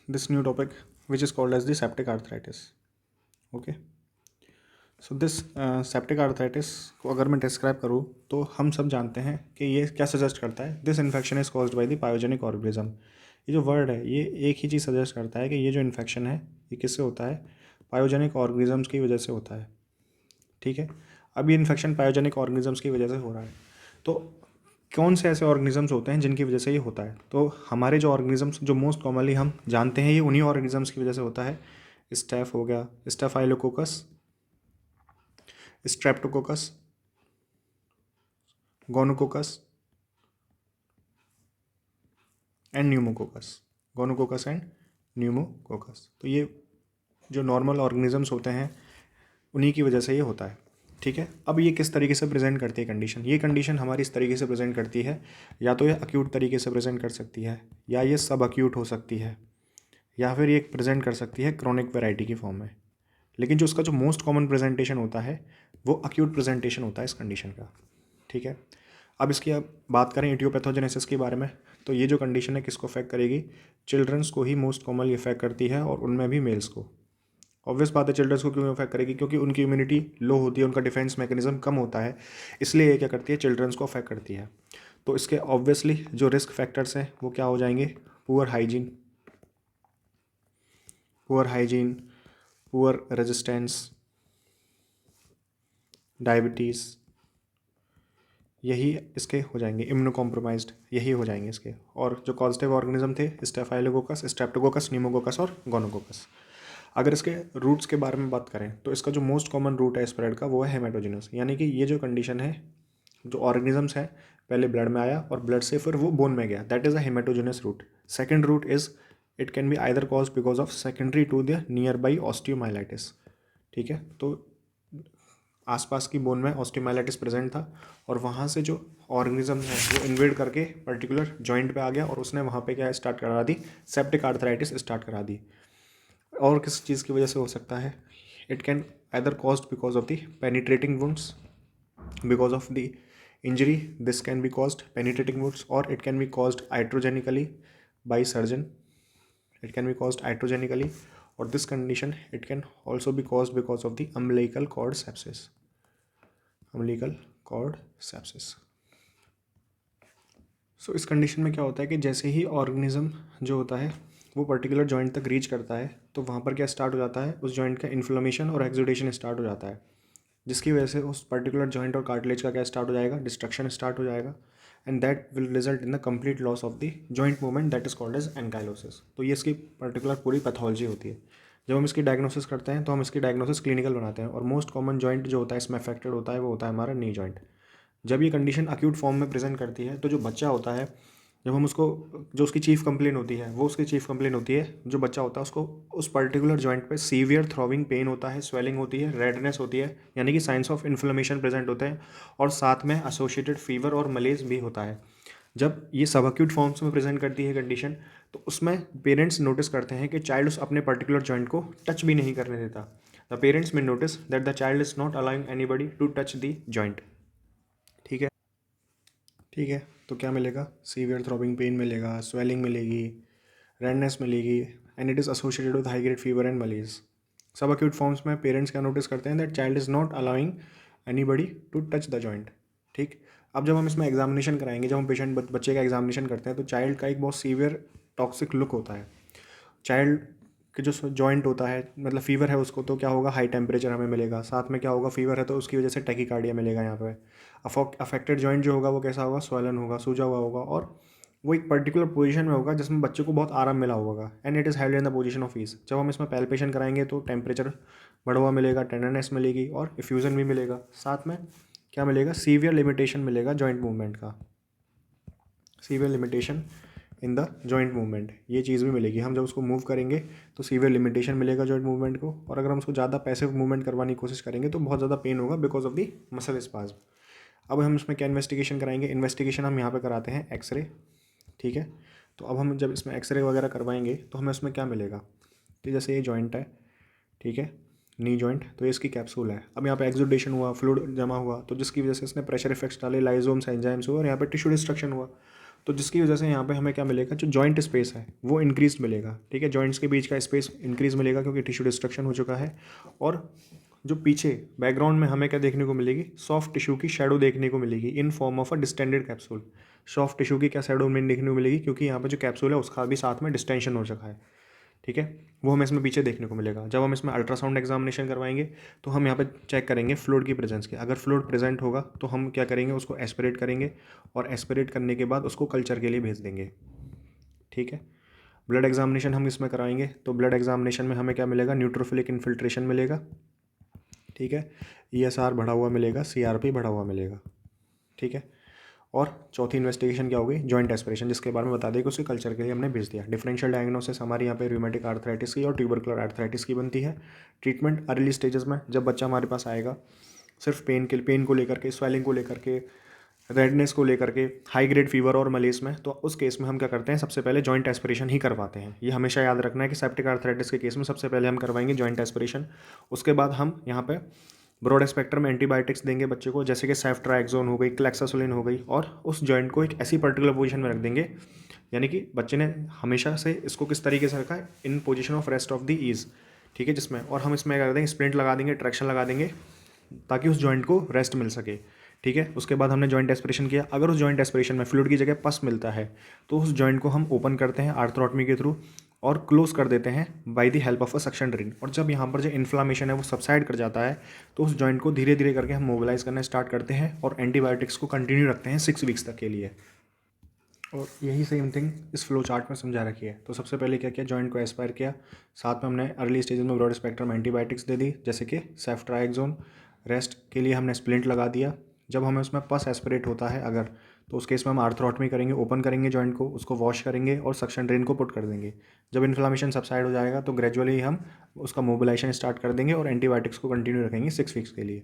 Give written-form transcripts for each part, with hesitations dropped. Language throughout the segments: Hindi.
this new topic which is called as the septic arthritis. Okay. So this septic arthritis को अगर मैं डिस्क्राइब करूँ तो हम सब जानते हैं कि ये क्या सजेस्ट करता है। This infection is caused by the pyogenic organism. ये जो वर्ड है ये एक ही चीज़ सजेस्ट करता है कि ये जो इन्फेक्शन है ये किससे होता है, पायोजेनिक ऑर्गेनिजम्स की वजह से होता है। ठीक है, अब ये इन्फेक्शन पायोजेनिक ऑर्गेनिजम्स की वजह से हो रहा है। तो कौन से ऐसे ऑर्गेनिजम्स होते हैं जिनकी वजह से ये होता है? तो हमारे जो ऑर्गेनिजम्स जो मोस्ट कॉमनली हम जानते हैं ये उन्हीं ऑर्गेनिजम्स की वजह से होता है। स्टेफ हो गया, staphylococcus, Streptococcus, gonococcus and pneumococcus. Gonococcus and pneumococcus. तो ये जो नॉर्मल ऑर्गेनिजम्स होते हैं उन्हीं की वजह से ये होता है। ठीक है, अब ये किस तरीके से प्रेजेंट करती है कंडीशन? ये कंडीशन हमारी इस तरीके से प्रेजेंट करती है, या तो ये अक्यूट तरीके से प्रेजेंट कर सकती है, या ये सब अक्यूट हो सकती है, या फिर ये प्रेजेंट कर सकती है क्रॉनिक वेराइटी की फॉर्म में। लेकिन जो उसका जो मोस्ट कॉमन प्रेजेंटेशन होता है वो अक्यूट प्रेजेंटेशन होता है इस कंडीशन का। ठीक है, अब इसकी अब बात करें इडियोपैथोजेनेसिस के बारे में, तो ये जो कंडीशन है किसको अफेक्ट करेगी? चिल्ड्रंस को ही मोस्ट कॉमनली अफेक्ट करती है, और उनमें भी मेल्स को। ऑब्वियस बात है, चिल्ड्रंस को क्यों अफेक्ट करेगी? क्योंकि उनकी इम्यूनिटी लो होती है, उनका डिफेंस मैकेनिज्म कम होता है, इसलिए ये क्या करती है, चिल्ड्रंस को अफेक्ट करती है। तो इसके ऑब्वियसली जो रिस्क फैक्टर्स हैं वो क्या हो जाएंगे? Poor hygiene, poor resistance, diabetes, यही इसके हो जाएंगे। इम्यूनो कॉम्प्रोमाइज्ड, यही हो जाएंगे इसके। और जो पॉजिटिव ऑर्गेनिज्म थे स्टेफाइलोकोकस, स्ट्रेप्टोकोकस, न्यूमोकोकस और गोनोकोकस। अगर इसके रूट्स के बारे में बात करें तो इसका जो मोस्ट कॉमन रूट है स्प्रेड का वो है हेमेटोजेनस, यानी कि ये जो कंडीशन है, जो ऑर्गेनिजम्स है पहले ब्लड में आया और ब्लड से फिर वो बोन में गया, that is a haematogenous route. Second route is it can be either cause because of secondary to the nearby osteomyelitis. ठीक है, तो आसपास की बोन में ऑस्टियोमाइलाइटिस प्रेजेंट था और वहाँ से जो ऑर्गेनिज्म है वो इन्वेड करके पर्टिकुलर जॉइंट पे आ गया और उसने वहाँ पे क्या स्टार्ट करा दी, सेप्टिक आर्थराइटिस स्टार्ट करा दी। और किस चीज़ की वजह से हो सकता है? It can either caused because of the penetrating wounds, because of the injury this can be caused penetrating wounds, और it can be caused iatrogenically by surgeon, it can be caused iatrogenially, or this condition it can also be caused because of the umbilical cord sepsis. umbilical cord sepsis. सो इस कंडीशन में क्या होता है कि जैसे ही ऑर्गेनिज्म जो होता है वो पर्टिकुलर जॉइंट तक रीच करता है तो वहाँ पर क्या स्टार्ट हो जाता है, उस जॉइंट का इन्फ्लेमेशन और एक्सुडेशन स्टार्ट हो जाता है, जिसकी वजह से उस पर्टिकुलर जॉइंट और कार्टिलेज का क्या स्टार्ट हो जाएगा, डिस्ट्रक्शन स्टार्ट हो जाएगा, and that will result in the complete loss of the joint movement, that is called as ankylosis. तो ये इसकी पर्टिकुलर पूरी पैथोलॉजी होती है। जब हम इसकी डायग्नोसिस करते हैं तो हम इसकी डायग्नोसिस क्लिनिकल बनाते हैं, और मोस्ट कॉमन जॉइंट जो होता है इसमें अफेक्टेड होता है वो होता है हमारा नी जॉइंट। जब ये कंडीशन अक्यूट फॉर्म में प्रेजेंट करती है तो जो बच्चा होता है, जब हम उसको, जो उसकी चीफ कंप्लेन होती है वो उसकी चीफ कंप्लेन होती है, जो बच्चा होता है उसको उस पर्टिकुलर जॉइंट पे सीवियर थ्रॉबिंग पेन होता है, स्वेलिंग होती है, रेडनेस होती है, यानी कि साइंस ऑफ इन्फ्लेमेशन प्रेजेंट होते हैं, और साथ में एसोसिएटेड फीवर और मलेज भी होता है। जब ये सब अक्यूट फॉर्म्स में प्रेजेंट करती है कंडीशन, तो उसमें पेरेंट्स नोटिस करते हैं कि चाइल्ड उस अपने पर्टिकुलर जॉइंट को टच भी नहीं करने देता। द पेरेंट्स में notice that the child is not allowing anybody to touch the joint. ठीक है, ठीक है, तो क्या मिलेगा? सीवियर थ्रॉबिंग पेन मिलेगा, स्वेलिंग मिलेगी, रेडनेस मिलेगी, and it is associated with high grade fever and malaise. सब अक्यूट फॉर्म्स में पेरेंट्स क्या नोटिस करते हैं, that child is not allowing anybody to touch the joint. ठीक, अब जब हम इसमें एग्जामिनेशन कराएंगे, जब हम बच्चे का एग्जामिनेशन करते हैं तो चाइल्ड का एक बहुत सीवियर टॉक्सिक लुक होता है। चाइल्ड के जो जॉइंट होता है, मतलब फीवर है उसको, तो क्या होगा, हाई टेम्परेचर हमें मिलेगा, साथ में क्या होगा, फीवर है तो उसकी वजह से टैकीकार्डिया मिलेगा यहाँ पे। अफेक्टेड जॉइंट जो होगा वो कैसा होगा, स्वैलन होगा, सूजा हुआ होगा, और वो एक पर्टिकुलर पोजीशन में होगा जिसमें बच्चे को बहुत आराम मिला होगा, and it is held in the position of ease. जब हम इसमें पैल्पेशन कराएंगे तो टेम्परेचर बढ़ा हुआ मिलेगा, टेंडरनेस मिलेगी और इफ्यूज़न भी मिलेगा, साथ में क्या मिलेगा, सीवियर लिमिटेशन मिलेगा जॉइंट मूवमेंट का, severe limitation in the joint movement, ये चीज़ भी मिलेगी। हम जब उसको मूव करेंगे तो सीवियर लिमिटेशन मिलेगा जॉइंट मूवमेंट को, और अगर हम उसको ज़्यादा पैसिव मूवमेंट करवाने की कोशिश करेंगे तो बहुत ज़्यादा पेन होगा because of the muscle spasm. अब हम इसमें क्या इन्वेस्टिगेशन कराएंगे? इन्वेस्टिगेशन हम यहाँ पे कराते हैं एक्सरे। ठीक है, तो अब हम जब इसमें एक्सरे वगैरह करवाएंगे तो हमें इसमें क्या मिलेगा कि जैसे ये जॉइंट है, ठीक है, नी जॉइंट, तो ये इसकी कैप्सूल है। अब यहाँ पे एक्सुडेशन हुआ, फ्लूइड जमा हुआ, तो जिसकी वजह से इसने प्रेशर इफेक्ट्स डाले, लाइजोम्स, एंजाइम्स हुए, और यहाँ पे टिश्यू डिस्ट्रक्शन हुआ। तो जिसकी वजह से यहाँ पे हमें क्या मिलेगा, जो जॉइंट स्पेस है वो इंक्रीज मिलेगा, ठीक है, जॉइंट्स के बीच का स्पेस इंक्रीज मिलेगा क्योंकि टिश्यू डिस्ट्रक्शन हो चुका है। और जो पीछे बैकग्राउंड में हमें क्या देखने को मिलेगी, सॉफ्ट टिश्यू की शेडो देखने को मिलेगी in form of a distended capsule. Soft tissue की क्या शेडो में देखने को मिलेगी, क्योंकि यहाँ पे जो कैप्सूल है उसका भी साथ में डिस्टेंशन हो चुका है, ठीक है, वो हमें इसमें पीछे देखने को मिलेगा। जब हम इसमें अल्ट्रासाउंड एग्जामिनेशन करवाएंगे तो हम यहाँ पे चेक करेंगे फ्लूइड की प्रेजेंस की। अगर फ्लूइड प्रेजेंट होगा तो हम क्या करेंगे, उसको एस्पिरेट करेंगे और एस्पिरेट करने के बाद उसको कल्चर के लिए भेज देंगे, ठीक है। ब्लड एग्जामिनेशन हम इसमें कराएंगे तो ब्लड एग्जामिनेशन में हमें क्या मिलेगा, न्यूट्रोफिलिक इन्फिल्ट्रेशन मिलेगा, ठीक है, ESR बढ़ा हुआ मिलेगा, CRP बढ़ा हुआ मिलेगा, ठीक है। और चौथी इन्वेस्टिगेशन क्या होगी, जॉइंट एस्पिरेशन, जिसके बारे में बता दें कि उसके कल्चर के लिए हमने भेज दिया। डिफरेंशियल डायग्नोसिस हमारे यहाँ पे रूमेटिक आर्थराइटिस की और ट्यूबरकुलर आर्थराइटिस की बनती है। ट्रीटमेंट अर्ली स्टेजेस में, जब बच्चा हमारे पास आएगा, सिर्फ पेन को लेकर के, स्वेलिंग को लेकर के, रेडनेस को लेकर के, हाई ग्रेड फीवर और मलेस में, तो उस केस में हम क्या करते हैं, सबसे पहले जॉइंट एस्पिरेशन ही करवाते हैं। ये हमेशा याद रखना है कि सेप्टिक आर्थराइटिस के केस में सबसे पहले हम करवाएंगे जॉइंट एस्पिरेशन। उसके बाद हम यहाँ पे ब्रॉड स्पेक्ट्रम एंटीबायोटिक्स देंगे बच्चे को, जैसे कि सेफ्ट्राएक्सोन हो गई, क्लेक्सासोलिन हो गई, और उस जॉइंट को एक ऐसी पर्टिकुलर पोजीशन में रख देंगे, यानी कि बच्चे ने हमेशा से इसको किस तरीके से रखा है, in position of rest of the ease, ठीक है, जिसमें, और हम इसमें क्या कर देंगे, स्प्लिंट लगा देंगे, ट्रैक्शन लगा देंगे, ताकि उस जॉइंट को रेस्ट मिल सके, ठीक है। उसके बाद हमने जॉइंट एस्पिरेशन किया। अगर उस जॉइंट एस्पिरेशन में फ्लूइड की जगह पस मिलता है तो उस जॉइंट को हम ओपन करते हैं आर्थ्रोटमी के थ्रू और क्लोज कर देते हैं by the help of a suction drill. और जब यहाँ पर जो इन्फ्लामेशन है वो सबसाइड कर जाता है तो उस जॉइंट को धीरे धीरे करके हम मोबिलाइज करना स्टार्ट करते हैं और एंटीबायोटिक्स को कंटिन्यू रखते हैं 6 वीक्स तक के लिए। और यही सेम थिंग इस फ्लो चार्ट में समझा रखी है। तो सबसे पहले क्या किया, जॉइंट को एस्पायर किया, साथ में हमने अर्ली स्टेज में ब्रॉड स्पेक्ट्रम एंटीबायोटिक्स दे दी, जैसे कि सेफ्ट्राएक्सोन। रेस्ट के लिए हमने स्प्लिंट लगा दिया। जब हमें उसमें पस एस्पिरेट होता है अगर, तो उस केस में हम आर्थ्रोटमी करेंगे, ओपन करेंगे जॉइंट को, उसको वॉश करेंगे और सक्शन ड्रेन को पुट कर देंगे। जब इन्फ्लामेशन सबसाइड हो जाएगा तो ग्रेजुअली हम उसका मोबिलाइजेशन स्टार्ट कर देंगे और एंटीबायोटिक्स को कंटिन्यू रखेंगे 6 वीक्स के लिए,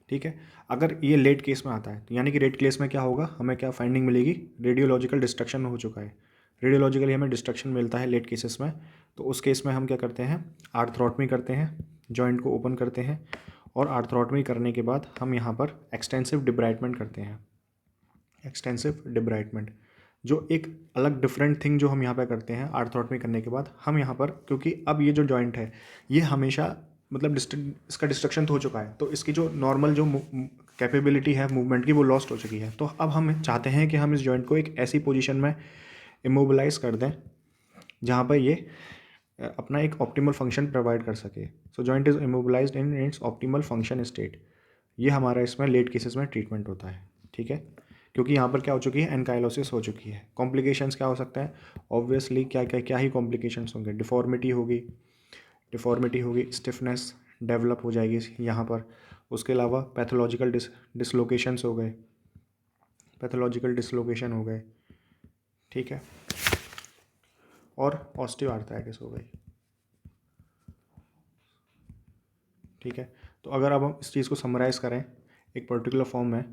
ठीक है। अगर ये लेट केस में आता है तो यानी कि लेट केस में क्या होगा, हमें क्या फाइंडिंग मिलेगी, रेडियोलॉजिकल डिस्ट्रक्शन हो चुका है। रेडियोलॉजिकली हमें डिस्ट्रक्शन मिलता है लेट केसेस में, तो उस केस में हम क्या करते हैं, आर्थ्रोटमी करते हैं, जॉइंट को ओपन करते हैं और आर्थ्रोटमी करने के बाद हम यहाँ पर एक्सटेंसिव डिब्राइटमेंट करते हैं। एक्सटेंसिव डिब्राइटमेंट जो एक अलग डिफरेंट थिंग जो हम यहाँ पर करते हैं आर्थ्रोटमी करने के बाद, हम यहाँ पर, क्योंकि अब ये जो जॉइंट है ये हमेशा मतलब इसका डिस्ट्रक्शन तो हो चुका है, तो इसकी जो नॉर्मल जो कैपेबिलिटी है मूवमेंट की वो लॉस्ट हो चुकी है। तो अब हम चाहते हैं कि हम इस जॉइंट को एक ऐसी पोजीशन में इमोबिलाइज कर दें जहाँ पर ये अपना एक ऑप्टिमल फंक्शन प्रोवाइड कर सके। So joint is immobilized in its optimal function state. ये हमारा इसमें लेट केसेस में ट्रीटमेंट होता है, ठीक है, क्योंकि यहाँ पर क्या हो चुकी है, एनकाइलोसिस हो चुकी है। कॉम्प्लिकेशंस क्या हो सकते हैं, ऑब्वियसली क्या ही कॉम्प्लिकेशंस होंगे, डिफॉर्मिटी होगी, स्टिफनेस डेवलप हो जाएगी यहाँ पर। उसके अलावा पैथोलॉजिकल डिसलोकेशंस हो गए, ठीक है, और ऑस्टियोआर्थराइटिस हो गई, ठीक है। तो अगर अब हम इस चीज़ को समराइज़ करें एक पर्टिकुलर फॉर्म में,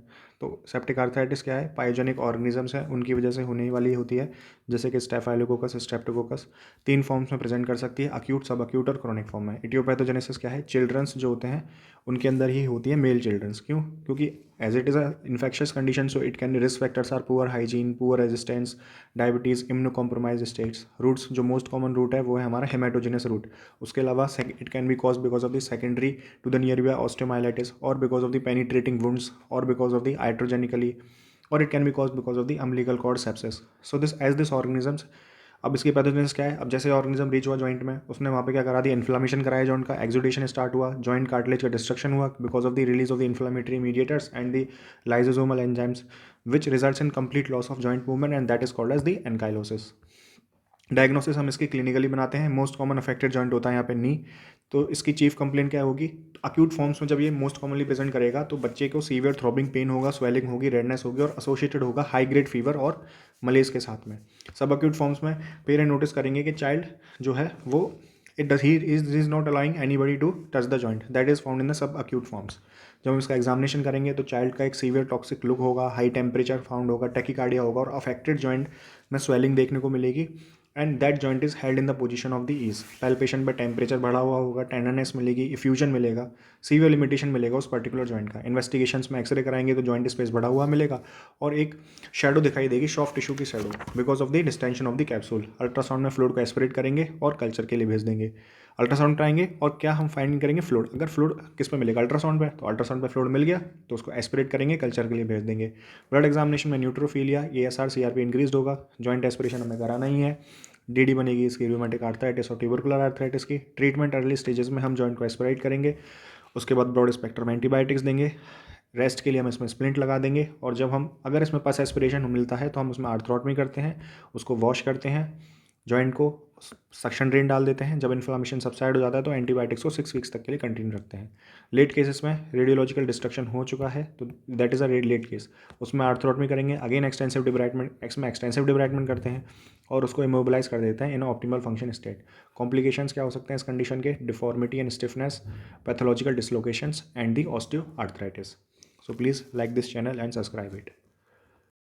तो सेप्टिक आर्थराइटिस क्या है, पायोजेनिक ऑर्गेनिजम्स हैं उनकी वजह से होने वाली होती है, जैसे कि स्टेफाइलोकोकस, स्ट्रेप्टोकोकस। 3 फॉर्म्स में प्रेजेंट कर सकती है, अक्यूट, सब अक्यूट और क्रॉनिक फॉर्म में। इटियोपैथोजेनेसिस क्या है, चिल्ड्रंस जो होते हैं उनके अंदर ही होती है, मेल चिल्ड्रंस। क्यों, क्योंकि as it is a infectious condition, so it can risk factors are poor hygiene, poor resistance, diabetes, immuno compromise states. Routes जो मोस्ट कॉमन रूट है वो है हमारा हेमाटोजेनस रूट। उसके अलावा it can be cause because of the secondary to the nearby osteomyelitis, और because of the penetrating wounds, और बिकॉज ऑफ द iatrogenically, और it can be cause because of the umbilical cord sepsis. So this organisms, अब इसकी पैथोजेनेसिस क्या है, अब जैसे ऑर्गेनिज्म रीच हुआ जॉइंट में, उसने वहाँ पे क्या करा दिया, इन्फ्लामेशन कराया जॉइंट का, एक्सुडेशन स्टार्ट हुआ, जॉइंट कार्टिलेज का डिस्ट्रक्शन हुआ because of the release of the inflammatory mediators and the lysosomal enzymes which results in complete loss of joint movement, and that is called as the ankylosis. Diagnosis हम इसकी क्लिनिकली बनाते हैं। मोस्ट कॉमन अफेक्टेड जॉइंट होता है यहाँ पे नी, तो इसकी चीफ कंप्लेंट क्या होगी, अक्यूट फॉर्म्स में जब ये मोस्ट कॉमनली प्रेजेंट करेगा तो बच्चे को सीवियर थ्रॉबिंग पेन होगा, स्वेलिंग होगी, रेडनेस होगी और एसोसिएटेड होगा हाई ग्रेड फीवर और मलेज के साथ में। सब अक्यूट फॉर्म्स में पेरेंट नोटिस करेंगे कि चाइल्ड जो है वो ही is not allowing anybody to touch the joint, that is found in the sub acute forms. जब हम इसका एग्जामिनेशन करेंगे तो चाइल्ड का एक सीवियर टॉक्सिक लुक होगा, हाई टेम्परेचर फाउंड होगा, टैकीकार्डिया होगा और अफेक्टेड जॉइंट में स्वेलिंग देखने को मिलेगी and that joint is held in the position of the ease. Palpation पे टेम्परेचर बढ़ा हुआ होगा, टेंडरनेस मिलेगी, इफ्यूजन मिलेगा, सीवियर लिमिटेशन मिलेगा उस पर्टिकुलर जॉइंट का। इन्वेस्टिगेशंस में एक्सरे कराएंगे तो जॉइंट स्पेस बढ़ा हुआ मिलेगा और एक शेडो दिखाई देगी, सॉफ्ट टिश्यू की shadow, because of the distension of the capsule. Ultrasound में फ्लूइड को एस्पिरेट करेंगे और कल्चर के लिए भेज देंगे। अल्ट्रासाउंड कराएंगे और क्या हम फाइंडिंग करेंगे, फ्लूइड। अगर फ्लूइड किस पे मिलेगा, अल्ट्रासाउंड पे, तो अल्ट्रासाउंड पे फ्लूइड मिल गया तो उसको एस्पिरेट करेंगे, कल्चर के लिए भेज देंगे। ब्लड एग्जामिनेशन में न्यूट्रोफिलिया, ASR, CRP इंक्रीज होगा, जॉइंट एस्पिरेशन हमें कराना ही है। DD बनेगी इसकी रूमेटिक आर्थराइटिस और ट्यूबरकुलर आर्थराइटिस की। ट्रीटमेंट अर्ली स्टेजेस में हम जॉइंट को एस्पिरेट करेंगे, उसके बाद ब्रॉड स्पेक्ट्रम एंटीबायोटिक्स देंगे, रेस्ट के लिए हम इसमें स्प्लिंट लगा देंगे, और जब हम अगर इसमें पस एस्पिरेशन मिलता है तो हम उसमें आर्थ्रोटमी करते हैं, उसको वॉश करते हैं, जॉइंट को सक्शन ड्रेन डाल देते हैं। जब इन्फ्लामेशन सबसाइड हो जाता है तो एंटीबायोटिक्स को 6 वीक्स तक के लिए कंटिन्यू रखते हैं। लेट केसेस में रेडियोलॉजिकल डिस्ट्रक्शन हो चुका है तो that is a late case, उसमें आर्थ्रोटमी करेंगे, अगेन एक्सटेंसिव डिब्राइटमेंट, एक्स में एक्सटेंसिव डिब्राइटमेंट करते हैं और उसको इमोबिलाइज कर देते हैं in optimal function state. Complications क्या हो सकते हैं इस कंडीशन के, deformity and stiffness, pathological dislocations and the osteo arthritis. So please like this channel and subscribe it.